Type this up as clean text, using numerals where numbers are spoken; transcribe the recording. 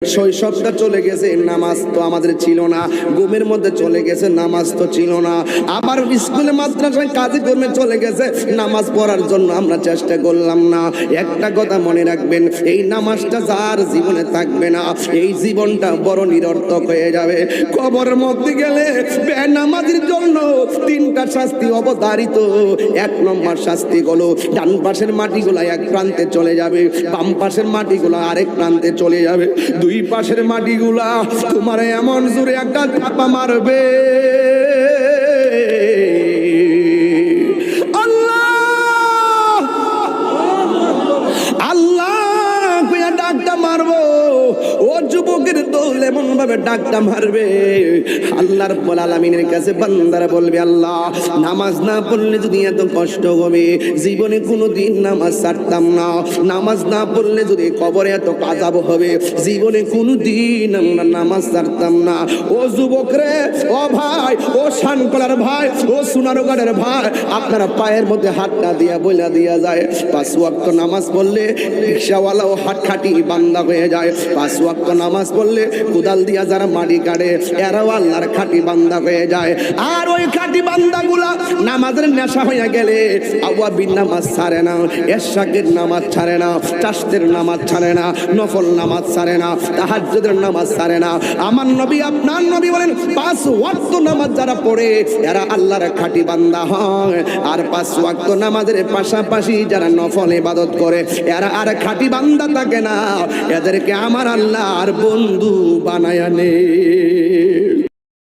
শৈশবটা চলে গেছে, নামাজ তো আমাদের ছিল না। ঘুমের মধ্যে চলে গেছে, নামাজ তো ছিল না। আবার স্কুলে মাদ্রাসায় কাজে কর্মে চলে গেছে, নামাজ পড়ার জন্য আমরা চেষ্টা করলাম না। একটা কথা মনে রাখবেন, এই নামাজটা যার জীবনে থাকবে না, এই জীবনটা বড় নিরর্থক হয়ে যাবে। কবরের মধ্যে গেলে বেনামাজির জন্য তিনটা শাস্তি অবধারিত। এক নম্বর শাস্তি হলো, ডান পাশের মাটিগুলা এক প্রান্তে চলে যাবে, বাম পাশের মাটিগুলা আরেক প্রান্তে চলে যাবে। দুই পাশের মাটিগুলা তোমার এমন জোরে একটা চাপা মারবে, আল্লাহ আল্লাহ কইয়া ডাকটা মারবো। ও যুবকের দৌল এমন ভাবে ডাকটা মারবে, আল্লাহ রাব্বুল আলামিনের কাছে বান্দারা বলবে, আল্লাহ নামাজ না পড়লে যদি এত কষ্ট হবে, জীবনে কোনোদিন নামাজ ছাড়তাম না। নামাজ না পড়লে যদি কবরে এত আযাব হবে, জীবনে কোনোদিন আমরা নামাজ ছাড়তাম না। ও যুবক রে, ও ভাই, ও শানকলার ভাই, ও সোনারগাঁয়ের ভাই, আপনারা পায়ের মধ্যে হাতটা দিয়া বইলা দিয়া যায়। 5 ওয়াক্ত নামাজ পড়লে রিকশাওয়ালাও হাত খাটি বান্দা হয়ে যায়। 5 ওয়াক্ত নামাজ পড়লে কোদাল দিয়া যারা মাটি কাটে, এরাও আল্লাহর খাটি বান্দা হয়ে যায়। আর ওই খাটি বান্দাগুলা নামাজের নেশা হয়ে গেলে আওয়াবিন নামাজ ছাড়ে না, এশাকের নামাজ ছাড়ে না, চাষতের নামাজ ছাড়ে না, নফল নামাজ ছাড়ে না, তাহাজ্জুদের নামাজ ছাড়ে না। আমার নবী, আপনার নবী বলেন, 5 ওয়াক্ত নামাজ যারা পড়ে এরা আল্লাহর খাটি বান্দা হয়। আর 5 ওয়াক্ত নামাজের পাশাপাশি যারা নফল ইবাদত করে এরা আর খাটি বান্দা থাকে না, এদেরকে আমার আল্লাহ আর বন্ধু বানায় নে।